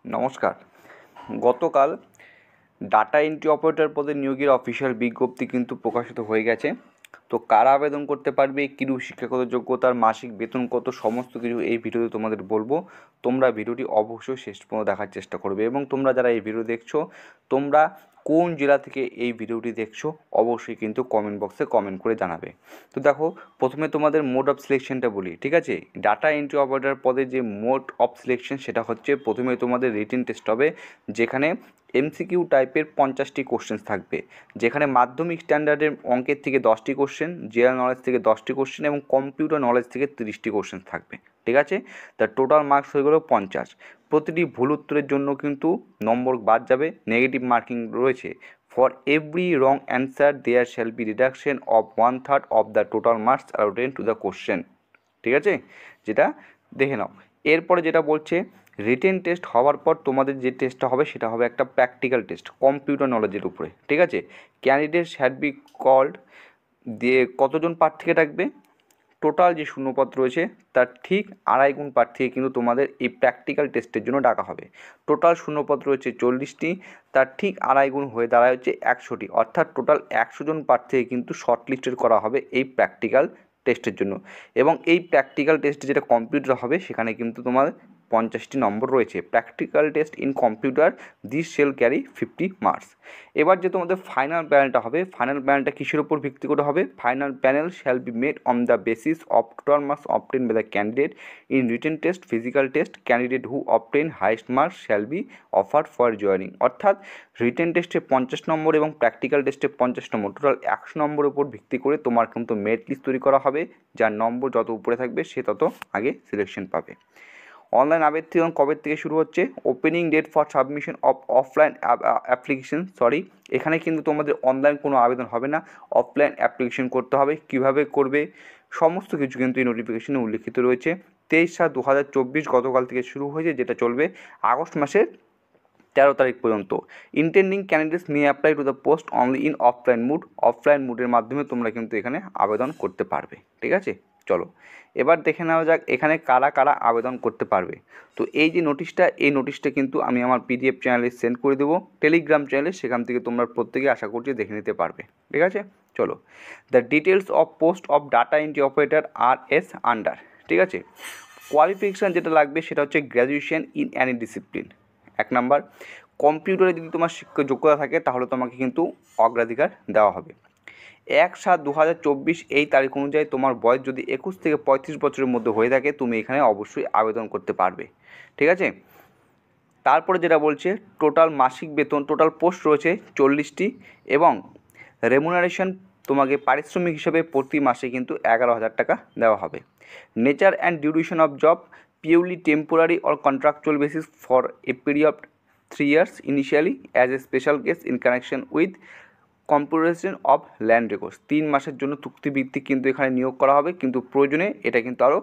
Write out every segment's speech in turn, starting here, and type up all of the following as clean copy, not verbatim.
নমস্কার। গতকাল data entry operator পদে নিয়োগের অফিসিয়াল বিজ্ঞপ্তি কিন্তু প্রকাশিত হয়ে গেছে। তো কারা আবেদন করতে পারবে, কিরূপ শিক্ষাগত যোগ্যতার, মাসিক বেতন কত, সমস্ত কিছু এই ভিডিওতে তোমাদের বলবো। তোমরা ভিডিওটি অবশ্যই শেষ পর্যন্ত দেখার চেষ্টা করবে এবং তোমরা যারা এই ভিডিও দেখছো, তোমরা কোন জেলা থেকে এই ভিডিওটি দেখছো অবশ্যই কিন্তু কমেন্ট বক্সে কমেন্ট করে জানাবে। তো দেখো, প্রথমে তোমাদের মোড অফ সিলেকশনটা বলি, ঠিক আছে। ডাটা এন্ট্রি অপারেটর পদে যে মোড অফ সিলেকশন সেটা হচ্ছে, প্রথমে তোমাদের রিটেন টেস্ট হবে, যেখানে এমসিকিউ টাইপের 50টি কোশ্চেন থাকবে, যেখানে মাধ্যমিক স্ট্যান্ডার্ডের অঙ্কের থেকে 10টি কোশ্চেন, জেনারেল নলেজ থেকে 10টি কোশ্চেন এবং কম্পিউটার নলেজ থেকে 30টি কোশ্চেন থাকবে, ঠিক আছে। তার টোটাল মার্কস হয়ে গেল 50। প্রতিটি ভুল উত্তরের জন্য কিন্তু নম্বর বাদ যাবে, নেগেটিভ মার্কিং রয়েছে। For every wrong answer there shall be reduction of 1/3 of the total marks allotted to the question, ঠিক আছে। যেটা দেখে নাও। এরপরে যেটা বলছে, রিটেন টেস্ট হওয়ার পর তোমাদের যে টেস্টটা হবে সেটা হবে একটা প্র্যাকটিক্যাল টেস্ট কম্পিউটার নলেজের উপরে, ঠিক আছে। ক্যান্ডিডেট শ্যাড বি কল্ড, দিয়ে কতজন প্রার্থীকে ডাকবে, টোটাল যে শূন্যপদ রয়েছে তার ঠিক 2.5 গুণ প্রার্থীকে কিন্তু তোমাদের এই প্র্যাকটিক্যাল টেস্টের জন্য ডাকা হবে। টোটাল শূন্যপদ রয়েছে 40টি, তার ঠিক 2.5 গুণ হয়ে দাঁড়ায় হচ্ছে 100টি, অর্থাৎ টোটাল 100 জন প্রার্থীকে কিন্তু শর্টলিস্টেড করা হবে এই প্র্যাকটিক্যাল টেস্টের জন্য। এবং এই প্র্যাকটিক্যাল টেস্টে যেটা কম্পিউটার হবে সেখানে কিন্তু তোমার 50টি নম্বর রয়েছে। Practical test in computer, this shall carry 50 marks. এবার যে তোমাদের ফাইনাল প্যানেলটা হবে, ফাইনাল প্যানেলটা কিসের উপর ভিত্তি করে হবে, final panel shall be made on the basis of total marks obtain by the candidate in written test, physical test. Candidate who obtain highest marks shall be offer for joining. অর্থাৎ written টেস্টে 50 নম্বর এবং practical টেস্টে 50 নম্বর, total 100 নম্বরের উপর ভিত্তি করে তোমার কিন্তু মেরিট লিস্ট তৈরি করা হবে, যার নম্বর যত উপরে থাকবে সে তত আগে সিলেকশন পাবে। অনলাইন আবেদন কবে থেকে শুরু হচ্ছে, opening date for submission of offline application, এখানে কিন্তু তোমাদের অনলাইন কোনো আবেদন হবে না, অফলাইন অ্যাপ্লিকেশন করতে হবে। কিভাবে করবে সমস্ত কিছু কিন্তু এই নোটিফিকেশনে উল্লেখিত রয়েছে। 23/7/2024 গতকাল থেকে শুরু হয়েছে, যেটা চলবে আগস্ট মাসের 13 তারিখ পর্যন্ত। Intending candidates may apply to the post only in offline mode, offline মুডের মাধ্যমে তোমরা কিন্তু এখানে আবেদন করতে পারবে, ঠিক আছে। চলো এবার দেখে নেওয়া যাক এখানে কারা কারা আবেদন করতে পারবে। তো এই যে নোটিশটা, এই নোটিশটা কিন্তু আমি আমার পিডিএফ চ্যানেলে সেন্ড করে দেবো, টেলিগ্রাম চ্যানেলে, সেখান থেকে তোমরা প্রত্যেকে আশা করছি দেখে নিতে পারবে, ঠিক আছে। চলো, the details of post of data entry operator are as under, ঠিক আছে। কোয়ালিফিকেশান যেটা লাগবে সেটা হচ্ছে graduation in any discipline. 1 number, কম্পিউটারে যদি তোমার শিক্ষা যোগ্যতা থাকে তাহলে তোমাকে কিন্তু অগ্রাধিকার দেওয়া হবে। 1/7/2024 এই তারিখ অনুযায়ী তোমার বয়স যদি 21 থেকে 35 বছরের মধ্যে হয়ে থাকে তুমি এখানে অবশ্যই আবেদন করতে পারবে, ঠিক আছে। তারপরে যেটা বলছে, টোটাল মাসিক বেতন, টোটাল পোস্ট রয়েছে 40টি এবং রেমুনারেশন তোমাকে পারিশ্রমিক হিসাবে প্রতি মাসে কিন্তু 11,000 টাকা দেওয়া হবে। Nature and duration of job, purely temporary or contractual basis for a period of 3 years initially as a special case in connection with computerisation of land records. 3 মাসের জন্য চুক্তিভিত্তিক কিন্তু এখানে নিয়োগ করা হবে, কিন্তু প্রয়োজনে এটা কিন্তু আরও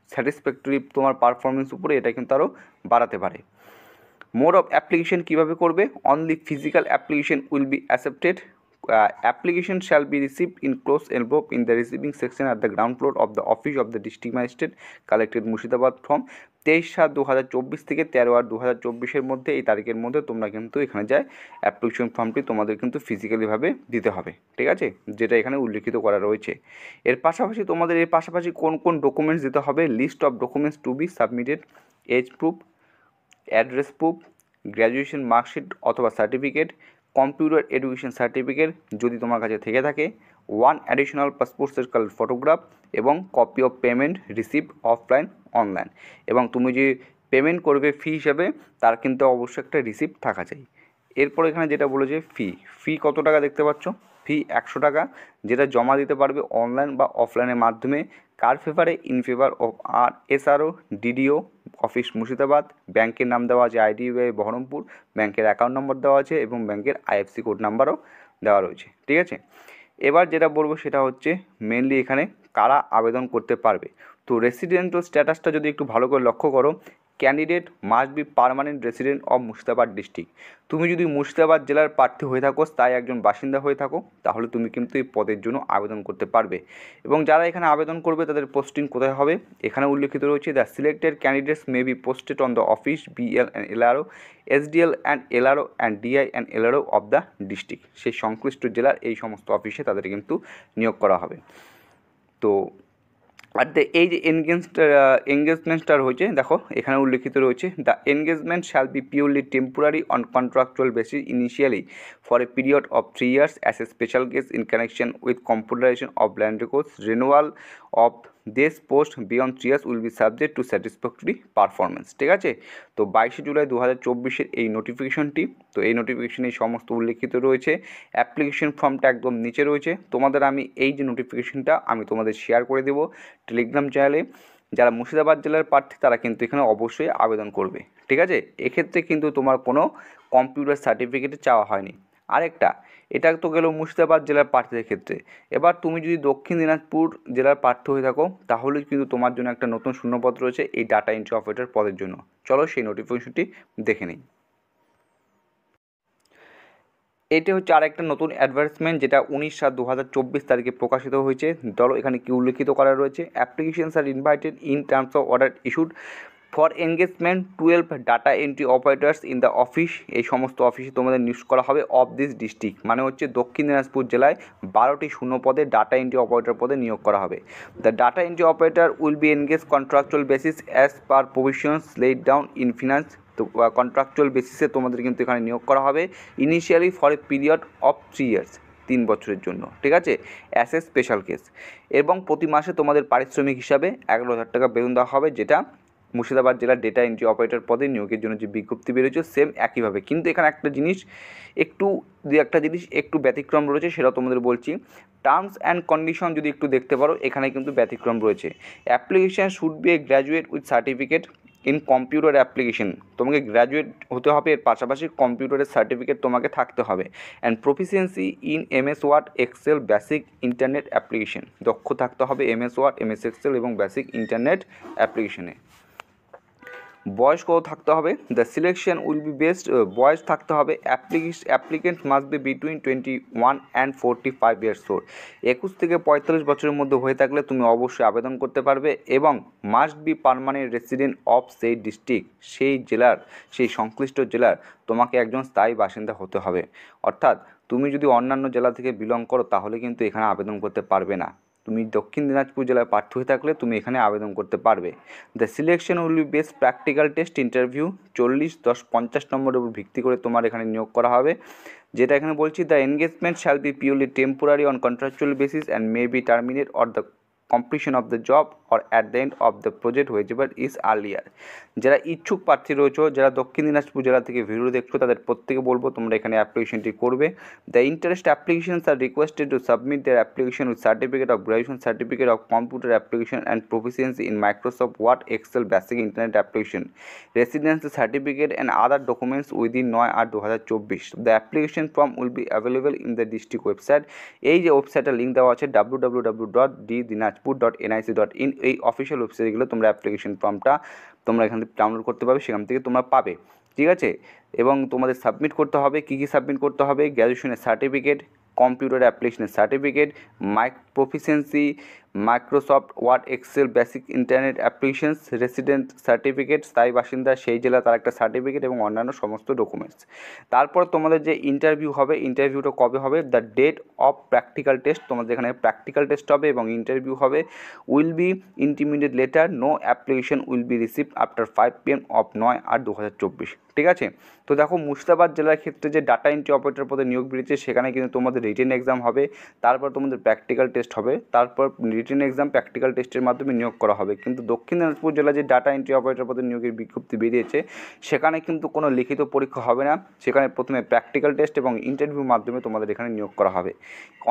স্যাটিসফ্যাক্টরি তোমার পারফরমেন্স উপরে এটা কিন্তু আরও বাড়াতে পারে। মোড অফ অ্যাপ্লিকেশন কীভাবে করবে, only physical application will be accepted, application shall be received in close envelope in the receiving section at the ground floor of the office of the district magistrate collected Murshidabad from 23/7/2024 থেকে 13/8/2024 মধ্যে, এই তারিখের মধ্যে তোমরা কিন্তু এখানে যায় অ্যাপ্লিকেশন ফর্মটি তোমাদের কিন্তু ফিজিক্যালিভাবে দিতে হবে, ঠিক আছে, যেটা এখানে উল্লেখিত করা রয়েছে। এর পাশাপাশি তোমাদের এর পাশাপাশি কোন কোন ডকুমেন্টস দিতে হবে, list of documents to be submitted, as proof, address proof, graduation marksheet অথবা সার্টিফিকেট, কম্পিউটার এডুকেশন সার্টিফিকেট যদি তোমার কাছে থেকে থাকে, 1 additional passport size colour photograph এবং copy of payment receipt offline online. এবং তুমি যে পেমেন্ট করবে ফি হিসাবে তার কিন্তু অবশ্যই একটা রিসিপ্ট থাকা চাই। এরপর এখানে যেটা বলেছে ফি কত টাকা দেখতে পাচ্ছ, ফি 100 টাকা, যেটা জমা দিতে পারবে অনলাইন বা অফলাইনের মাধ্যমে। কার ফেভারে, ইন ফেভার অফ আর এসআরও ডিডিও অফিস মুর্শিদাবাদ, ব্যাংকের নাম দেওয়া আছে আইডিবিআই বহরমপুর, ব্যাংকের অ্যাকাউন্ট নম্বর দেওয়া আছে এবং ব্যাংকের আইএফসি কোড নাম্বারও দেওয়া রয়েছে, ঠিক আছে। এবার যেটা বলবো সেটা হচ্ছে মেনলি এখানে কারা আবেদন করতে পারবে। তো রেসিডেন্টাল স্ট্যাটাসটা যদি একটু ভালো করে লক্ষ্য করো, candidate must be permanent resident of Murshidabad district. তুমি যদি মুর্শিদাবাদ জেলার প্রার্থী হয়ে থাকো, স্থায়ী একজন বাসিন্দা হয়ে থাকো, তাহলে তুমি কিন্তু এই পদের জন্য আবেদন করতে পারবে। এবং যারা এখানে আবেদন করবে তাদের পোস্টিং কোথায় হবে, এখানে উল্লেখিত রয়েছে the selected candidates may be posted on the office BL and LRO, SDL and LRO and DI and LRO of the district. সেই সংশ্লিষ্ট জেলার এই সমস্ত অফিসে তাদের কিন্তু নিয়োগ করা হবে। তো আর এই যে এনগেজমেন্টটা রয়েছে, দেখো এখানে উল্লেখিত রয়েছে the engagement shall be purely temporary on contractual basis initially for a period of 3 years as a special case in connection with computerisation of land records. Renewal of this post beyond 3 years will be subject to satisfactory performance. ঠিক আছে, তো 22 জুলাই 2024 এই নোটিফিকেশনটি। তো এই নোটিফিকেশনে সমস্ত উল্লেখিত রয়েছে। অ্যাপ্লিকেশন ফর্মটা একদম নিচে রয়েছে। তোমাদের আমি এই যে নোটিফিকেশনটা আমি তোমাদের শেয়ার করে দেবো টেলিগ্রাম চ্যানেলে। যারা মুর্শিদাবাদ জেলার প্রার্থী তারা কিন্তু এখানে অবশ্যই আবেদন করবে। ঠিক আছে, এক্ষেত্রে কিন্তু তোমার কোনো কম্পিউটার সার্টিফিকেট চাওয়া হয়নি। আরেকটা, এটা তো গেল মুর্শিদাবাদ জেলার প্রার্থীদের ক্ষেত্রে। এবার তুমি যদি দক্ষিণ দিনাজপুর জেলার প্রার্থী হয়ে থাকো, তাহলে কিন্তু তোমার জন্য একটা নতুন শূন্যপদ রয়েছে এই ডাটা এন্ট্রি অপারেটর পদের জন্য। চলো সেই নোটিফিকেশনটি দেখে নিই। এটা হচ্ছে আরেকটা নতুন অ্যাডভার্টাইজমেন্ট, যেটা 19/7/2024 তারিখে প্রকাশিত হয়েছে। চলো এখানে কি উল্লেখিত করা রয়েছে। Applications are invited in terms of order issued for engagement 12 data entry operators in the office. এই সমস্ত অফিসে তোমাদের নিয়োগ করা হবে অফ দিস ডিস্ট্রিক্ট, মানে হচ্ছে দক্ষিণ দিনাজপুর জেলায় 12টি শূন্য পদে ডাটা এন্ট্রি অপারেটর পদে নিয়োগ করা হবে। The data entry operator will be engage contractual basis as per provisions laid down in finance. তো কন্ট্রাকচুয়াল বেসিসে তোমাদের কিন্তু এখানে নিয়োগ করা হবে initially for a period of 3 years, 3 বছরের জন্য। ঠিক আছে, অ্যাজ এ স্পেশাল কেস। এবং প্রতি মাসে তোমাদের পারিশ্রমিক হিসাবে 11,000 টাকা বেতন দেওয়া হবে, যেটা মুর্শিদাবাদ জেলার ডেটা এন্ট্রি অপারেটর পদে নিয়োগের জন্য যে বিজ্ঞপ্তি বেরোচ্ছে সেম একইভাবে। কিন্তু এখানে একটা জিনিস একটু ব্যতিক্রম রয়েছে, সেটা তোমাদের বলছি। টার্মস অ্যান্ড কন্ডিশন যদি একটু দেখতে পারো, এখানে কিন্তু ব্যতিক্রম রয়েছে। Application should be a graduate with certificate in computer application. তোমাকে গ্র্যাজুয়েট হতে হবে, এর পাশাপাশি কম্পিউটারের সার্টিফিকেট তোমাকে থাকতে হবে। And proficiency in MS Word Excel basic internet application. দক্ষ থাকতে হবে MS ওয়ার্ড, MS এক্সেল এবং বেসিক ইন্টারনেট অ্যাপ্লিকেশনে। বয়স কত থাকতে হবে, the selection will be based, বয়স থাকতে হবে applicant must be between 21 and 45 years old। 21 থেকে 45 বছরের মধ্যে হয়ে থাকলে তুমি অবশ্যই আবেদন করতে পারবে। এবং must be permanent resident of সেই ডিস্ট্রিক্ট, সেই জেলার, সেই সংশ্লিষ্ট জেলার তোমাকে একজন স্থায়ী বাসিন্দা হতে হবে। অর্থাৎ তুমি যদি অন্যান্য জেলা থেকে বিলং করো তাহলে কিন্তু এখানে আবেদন করতে পারবে না। তুমি দক্ষিণ দিনাজপুর জেলায় প্রার্থী হয়ে থাকলে তুমি এখানে আবেদন করতে পারবে। The selection will be best practical test interview 40-10-50 নম্বরের উপর ভিত্তি করে তোমার এখানে নিয়োগ করা হবে। যেটা এখানে বলছি, the engagement shall be purely temporary on contractual basis and may be terminate or the completion of the job or at the end of the project whichever is earlier. যারা ইচ্ছুক প্রার্থী রয়েছে, যারা দক্ষিণ দিনাজপুর জেলা থেকে ভিডিও দেখছো, তাদের প্রত্যেকে বলবো তোমরা এখানে অ্যাপ্লিকেশনটি করবে। The interest applications are requested to submit their application with certificate of graduation, certificate of computer application and proficiency in Microsoft Word Excel basic internet application, residency certificate and other documents within 9/8/2024। The application form will be available in the district website. এই যে ওয়েবসাইটের link দেওয়া আছে www.dinajpur.nic.in, এই official ওয়েবসাইটগুলো তোমরা application ফর্মটা তোমরা এখান থেকে ডাউনলোড করতে পারবে, সেখান থেকে তোমরা পাবে। ঠিক আছে, এবং তোমাদের সাবমিট করতে হবে, কী সাবমিট করতে হবে, গ্র্যাজুয়েশনের সার্টিফিকেট, কম্পিউটার অ্যাপ্লিকেশনের certificate, proficiency Microsoft Word Excel basic internet applications, resident certificate, স্থায়ী বাসিন্দা সেই জেলা তার একটা সার্টিফিকেট এবং অন্যান্য সমস্ত ডকুমেন্টস। তারপর তোমাদের যে ইন্টারভিউ হবে, ইন্টারভিউটা কবে হবে, the date of practical test, তোমাদের এখানে প্র্যাকটিক্যাল টেস্ট হবে এবং ইন্টারভিউ হবে। Will be intimidate letter, no application will be received after 5 PM of 9/8/2024। ঠিক আছে, তো দেখো মুর্শিদাবাদ জেলার ক্ষেত্রে যে ডাটা এন্ট্রি অপারেটর পদে নিয়োগ বেরিয়েছে, সেখানে কিন্তু তোমাদের রিটেন এক্সাম হবে, তারপর তোমাদের প্র্যাকটিক্যাল টেস্ট হবে, তারপর রিটেন এক্সাম প্র্যাকটিক্যাল টেস্টের মাধ্যমে নিয়োগ করা হবে। কিন্তু দক্ষিণ দিনাজপুর জেলায় যে ডাটা এন্ট্রি অপারেটর পদে নিয়োগের বিজ্ঞপ্তি বেরিয়েছে, সেখানে কিন্তু কোনো লিখিত পরীক্ষা হবে না, সেখানে প্রথমে প্র্যাকটিক্যাল টেস্ট এবং ইন্টারভিউর মাধ্যমে তোমাদের এখানে নিয়োগ করা হবে।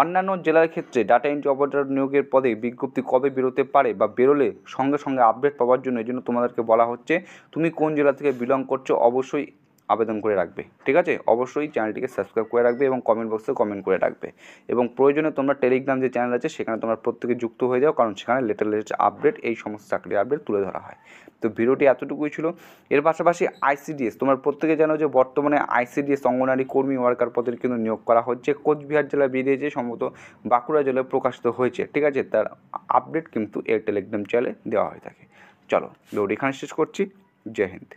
অন্যান্য জেলার ক্ষেত্রে ডাটা এন্ট্রি অপারেটর নিয়োগের পদে বিজ্ঞপ্তি কবে বেরোতে পারে বা বেরোলে সঙ্গে সঙ্গে আপডেট পাওয়ার জন্য এই জন্য তোমাদেরকে বলা হচ্ছে তুমি কোন জেলা থেকে বিলং করছো অবশ্যই আবেদন করে রাখবে। ঠিক আছে, অবশ্যই চ্যানেলটিকে সাবস্ক্রাইব করে রাখবে এবং কমেন্ট বক্সে কমেন্ট করে রাখবে এবং প্রয়োজনে তোমরা টেলিগ্রাম যে চ্যানেল আছে সেখানে তোমরা প্রত্যেকে যুক্ত হয়ে যাও, কারণ সেখানে লেটেস্ট আপডেট এই সমস্ত চাকরির আপডেট তুলে ধরা হয়। তো ভিডিওটি এতটুকুই ছিল। এর পাশাপাশি আইসিডিএস, তোমরা প্রত্যেকে জানো যে বর্তমানে আইসিডিএস অঙ্গনারী কর্মী ওয়ার্কার পদের কিন্তু নিয়োগ করা হচ্ছে। কোচবিহার জেলায় বেরিয়েছে, সম্ভবত বাঁকুড়া জেলায় প্রকাশিত হয়েছে। ঠিক আছে, তার আপডেট কিন্তু এই টেলিগ্রাম চ্যানেলে দেওয়া হয়ে থাকে। চলো ভিডিওটি এখানে শেষ করছি। জয় হিন্দ।